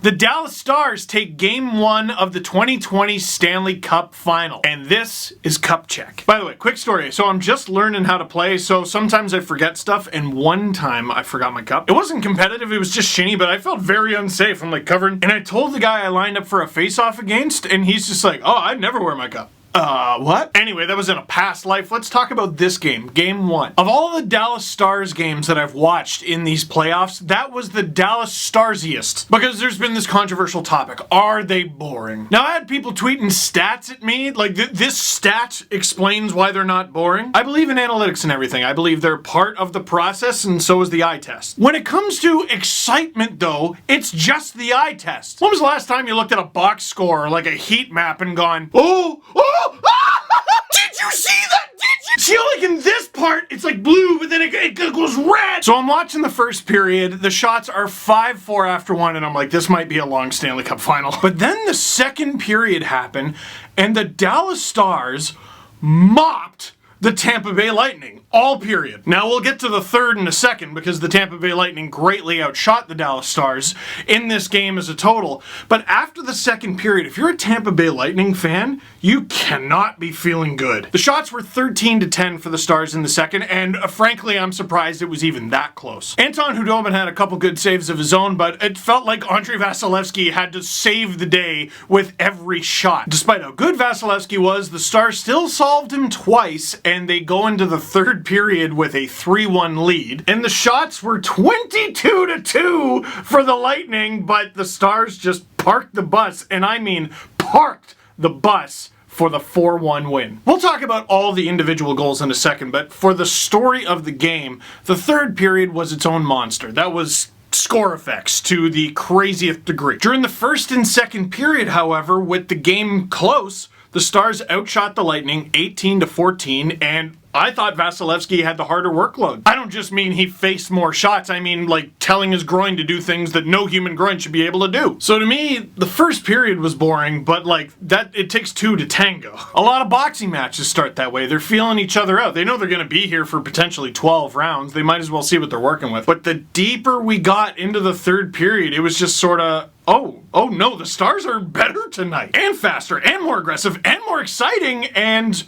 The Dallas Stars take Game 1 of the 2020 Stanley Cup Final, and this is Cup Check. By the way, quick story. So I'm just learning how to play, so sometimes I forget stuff, and one time I forgot my cup. It wasn't competitive, it was just shinny, but I felt very unsafe. I'm like covered, and I told the guy I lined up for a face-off against, and he's just like, oh, I'd never wear my cup. What? Anyway, that was in a past life. Let's talk about this game, Game 1. Of all the Dallas Stars games that I've watched in these playoffs, that was the Dallas Starsiest. Because there's been this controversial topic. Are they boring? Now, I had people tweeting stats at me, like this stat explains why they're not boring. I believe in analytics and everything. I believe they're part of the process, and so is the eye test. When it comes to excitement, though, it's just the eye test. When was the last time you looked at a box score or like a heat map and gone, oh! Did you see that? Did you see, like in this part, it's like blue, but then it goes red. So I'm watching the first period. The shots are 5-4 after one, and I'm like, this might be a long Stanley Cup final. But then the second period happened, and the Dallas Stars mopped the Tampa Bay Lightning. All period. Now we'll get to the third in a second because the Tampa Bay Lightning greatly outshot the Dallas Stars in this game as a total. But after the second period, if you're a Tampa Bay Lightning fan, you cannot be feeling good. The shots were 13-10 for the Stars in the second, and frankly, I'm surprised it was even that close. Anton Khudobin had a couple good saves of his own, but it felt like Andrei Vasilevskiy had to save the day with every shot. Despite how good Vasilevskiy was, the Stars still solved him twice, and they go into the third period with a 3-1 lead. And the shots were 22-2 for the Lightning, but the Stars just parked the bus, and I mean parked the bus for the 4-1 win. We'll talk about all the individual goals in a second, but for the story of the game, the third period was its own monster. That was score effects to the craziest degree. During the first and second period, however, with the game close, the Stars outshot the Lightning 18-14, and I thought Vasilevskiy had the harder workload. I don't just mean he faced more shots, I mean like telling his groin to do things that no human groin should be able to do. So to me, the first period was boring, but like that, it takes two to tango. A lot of boxing matches start that way. They're feeling each other out. They know they're gonna be here for potentially 12 rounds. They might as well see what they're working with. But the deeper we got into the third period, it was just sort of, oh no, the Stars are better tonight. And faster, and more aggressive, and more exciting, and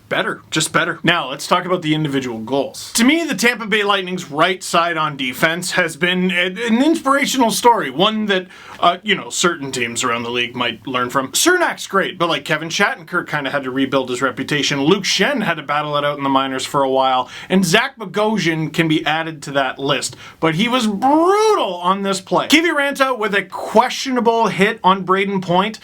better. Just better. Now, let's talk about the individual goals. To me, the Tampa Bay Lightning's right side on defense has been an inspirational story. One that, certain teams around the league might learn from. Cernak's great, but like Kevin Shattenkirk kind of had to rebuild his reputation. Luke Schenn had to battle it out in the minors for a while. And Zach Bogosian can be added to that list. But he was brutal on this play. Kiviranta with a questionable hit on Braden Point.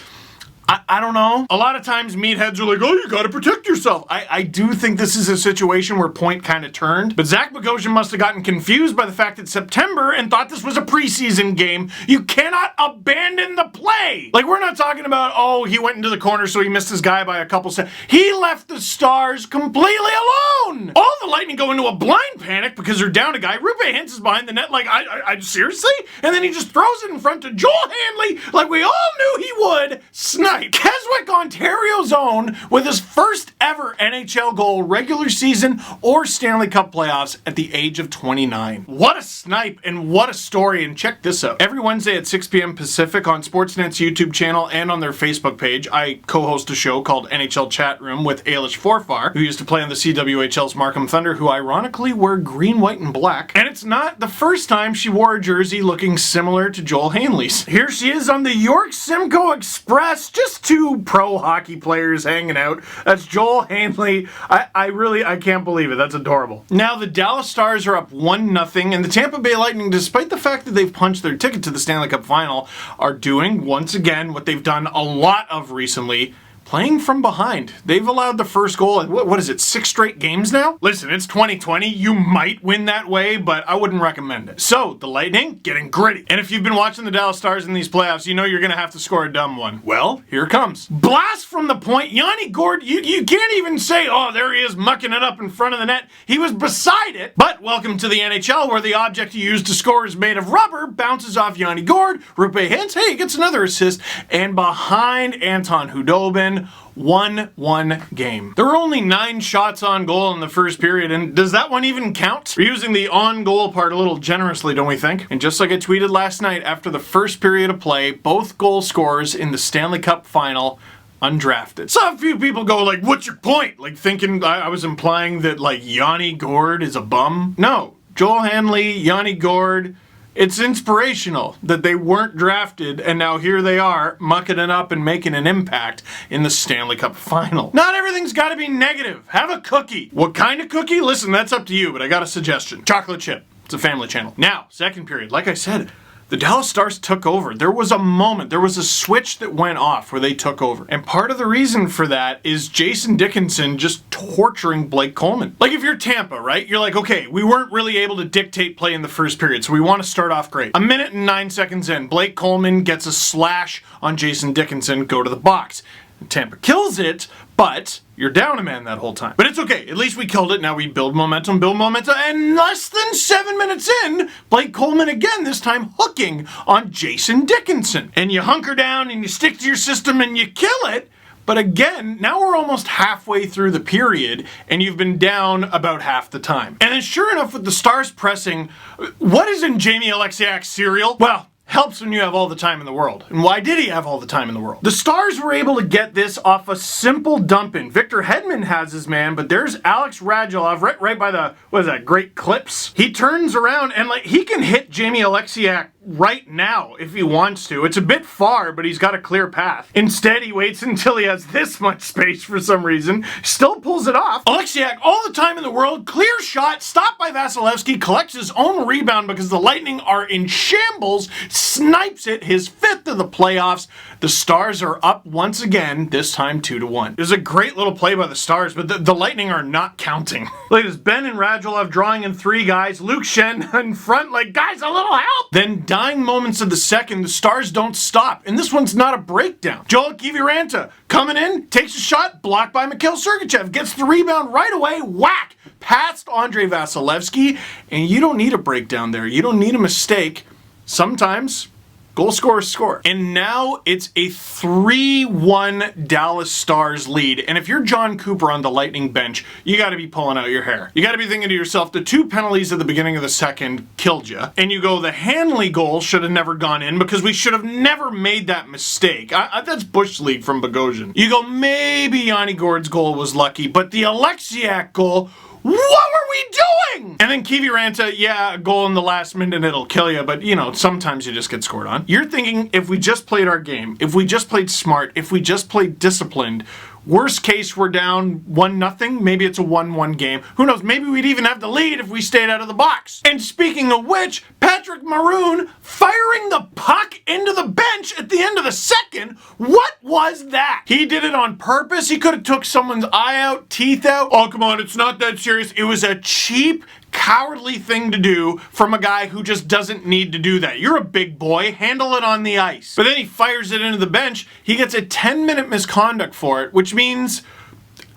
I don't know. A lot of times meatheads are like, oh, you gotta protect yourself. I do think this is a situation where Point kind of turned, but Zach Bogosian must have gotten confused by the fact that September and thought this was a preseason game. You cannot abandon the play. Like, we're not talking about, oh, he went into the corner so he missed his guy by a couple seconds. He left the Stars completely alone. All the Lightning go into a blind panic because they're down a guy. Rupe Hintz is behind the net like, I seriously? And then he just throws it in front to Joel Hanley like we all knew he would. Snipe. Keswick, Ontario's own, with his first ever NHL goal, regular season or Stanley Cup playoffs at the age of 29. What a snipe and what a story, and check this out. Every Wednesday at 6 p.m. Pacific on Sportsnet's YouTube channel and on their Facebook page, I co-host a show called NHL Chat Room with Ailish Forfar, who used to play on the CWHL's Markham Thunder, who ironically wear green, white, and black. And it's not the first time she wore a jersey looking similar to Joel Hanley's. Here she is on the York Simcoe Express, just two pro hockey players hanging out. That's Joel Hanley. I can't believe it. That's adorable. Now, the Dallas Stars are up 1-0, and the Tampa Bay Lightning, despite the fact that they've punched their ticket to the Stanley Cup Final, are doing, once again, what they've done a lot of recently, playing from behind. They've allowed the first goal, what is it, 6 straight games now? Listen, it's 2020, you might win that way, but I wouldn't recommend it. So, the Lightning, getting gritty. And if you've been watching the Dallas Stars in these playoffs, you know you're gonna have to score a dumb one. Well, here it comes. Blast from the point, Yanni Gourde, you can't even say, oh, there he is mucking it up in front of the net. He was beside it, but welcome to the NHL, where the object you use to score is made of rubber, bounces off Yanni Gourde, Rupe Hintz, hey, he gets another assist, and behind Anton Khudobin, win 1-1 game. There were only 9 shots on goal in the first period, and does that one even count? We're using the on-goal part a little generously, don't we think? And just like I tweeted last night, after the first period of play, both goal scorers in the Stanley Cup final undrafted. Saw a few people go like, what's your point? Like thinking I was implying that like Yanni Gourde is a bum. No, Joel Hanley, Yanni Gourde, it's inspirational that they weren't drafted and now here they are mucking it up and making an impact in the Stanley Cup final. Not everything's gotta be negative. Have a cookie. What kind of cookie? Listen, that's up to you, but I got a suggestion. Chocolate chip. It's a family channel. Now, second period, like I said, the Dallas Stars took over. There was a moment, there was a switch that went off where they took over. And part of the reason for that is Jason Dickinson just torturing Blake Coleman. Like if you're Tampa, right? You're like, okay, we weren't really able to dictate play in the first period, so we want to start off great. 1 minute and 9 seconds in, Blake Coleman gets a slash on Jason Dickinson, go to the box. Tampa kills it, but you're down a man that whole time. But it's okay, at least we killed it, now we build momentum, and less than 7 minutes in, Blake Coleman again, this time hooking on Jason Dickinson. And you hunker down and you stick to your system and you kill it, but again, now we're almost halfway through the period and you've been down about half the time. And then sure enough, with the Stars pressing, what is in Jamie Alexiak's cereal? Well, helps when you have all the time in the world. And why did he have all the time in the world? The Stars were able to get this off a simple dump-in. Victor Hedman has his man, but there's Alex Radulov right by the, what is that, Great Clips? He turns around and like, he can hit Jamie Alexiak right now if he wants to. It's a bit far, but he's got a clear path. Instead, he waits until he has this much space for some reason, still pulls it off. Alexiak, all the time in the world, clear shot, stopped by Vasilevsky, collects his own rebound because the Lightning are in shambles, snipes it, his 5th of the playoffs. The Stars are up once again, this time 2-1. It was a great little play by the Stars, but the Lightning are not counting. Look at this, Ben and Radulov drawing in 3 guys, Luke Schenn in front, like, guys, a little help! Then dying moments of the second, the Stars don't stop, and this one's not a breakdown. Joel Kiviranta coming in, takes a shot, blocked by Mikhail Sergachev, gets the rebound right away, whack, past Andrei Vasilevsky, and you don't need a breakdown there. You don't need a mistake. Sometimes goal scorers score. And now it's a 3-1 Dallas Stars lead. And if you're John Cooper on the Lightning bench, you got to be pulling out your hair. You got to be thinking to yourself, the 2 penalties at the beginning of the second killed you. And you go, the Hanley goal should have never gone in because we should have never made that mistake. That's Bush League from Bogosian. You go, maybe Yanni Gourde's goal was lucky, but the Alexiak goal, what were we doing? And then Kiviranta, yeah, a goal in the last minute, it'll kill you, but you know, sometimes you just get scored on. You're thinking, if we just played our game, if we just played smart, if we just played disciplined, worst case, we're down 1-0. Maybe it's a 1-1 game. Who knows? Maybe we'd even have the lead if we stayed out of the box. And speaking of which, Patrick Maroon firing the puck into the bench at the end of the second. What was that? He did it on purpose. He could have took someone's eye out, teeth out. Oh, come on. It's not that serious. It was a cheap, cowardly thing to do from a guy who just doesn't need to do that. You're a big boy, handle it on the ice. But then he fires it into the bench. He gets a 10-minute misconduct for it, which means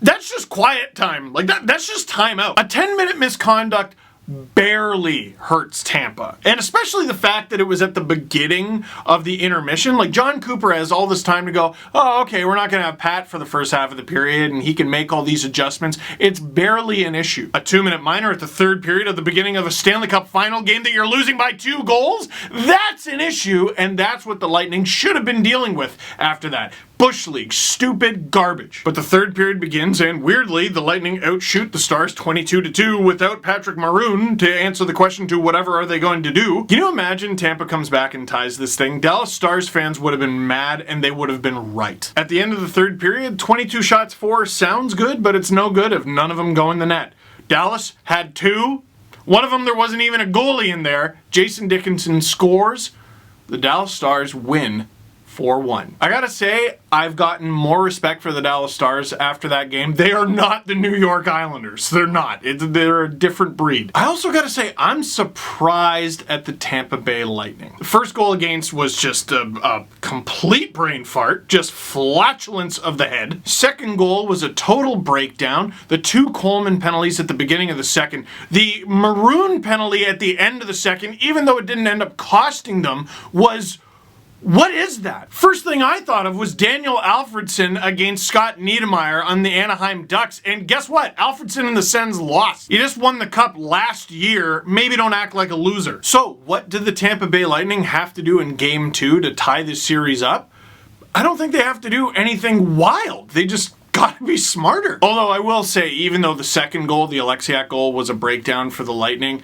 that's just quiet time. Like that's just timeout. A 10-minute misconduct barely hurts Tampa. And especially the fact that it was at the beginning of the intermission. Like, John Cooper has all this time to go, oh, okay, we're not going to have Pat for the first half of the period, and he can make all these adjustments. It's barely an issue. A 2-minute minor at the third period of the beginning of a Stanley Cup final game that you're losing by 2 goals? That's an issue, and that's what the Lightning should have been dealing with after that. Bush League, stupid garbage. But the third period begins, and weirdly, the Lightning outshoot the Stars 22-2 without Patrick Maroon to answer the question to whatever are they going to do. Can you imagine Tampa comes back and ties this thing? Dallas Stars fans would have been mad, and they would have been right. At the end of the third period, 22 shots for sounds good, but it's no good if none of them go in the net. Dallas had 2. One of them, there wasn't even a goalie in there. Jason Dickinson scores. The Dallas Stars win 4-1. I gotta say, I've gotten more respect for the Dallas Stars after that game. They are not the New York Islanders. They're not. They're a different breed. I also gotta say, I'm surprised at the Tampa Bay Lightning. The first goal against was just a complete brain fart, just flatulence of the head. Second goal was a total breakdown. The 2 Coleman penalties at the beginning of the second. The Maroon penalty at the end of the second, even though it didn't end up costing them, was What is that? First thing I thought of was Daniel Alfredsson against Scott Niedermayer on the Anaheim Ducks. And guess what? Alfredsson and the Sens lost. You just won the cup last year. Maybe don't act like a loser. So what did the Tampa Bay Lightning have to do in Game 2 to tie this series up? I don't think they have to do anything wild. They just gotta be smarter. Although I will say, even though the second goal, the Alexiak goal, was a breakdown for the Lightning,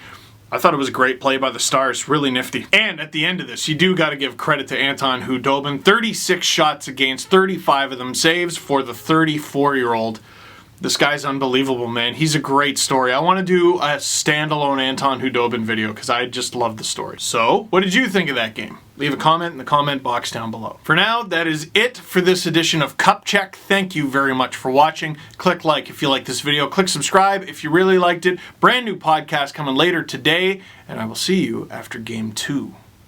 I thought it was a great play by the Stars, really nifty. And at the end of this, you do got to give credit to Anton Khudobin. 36 shots against, 35 of them saves for the 34-year-old. This guy's unbelievable, man. He's a great story. I want to do a standalone Anton Khudobin video because I just love the story. So, what did you think of that game? Leave a comment in the comment box down below. For now, that is it for this edition of Cup Check. Thank you very much for watching. Click like if you like this video. Click subscribe if you really liked it. Brand new podcast coming later today, and I will see you after Game 2.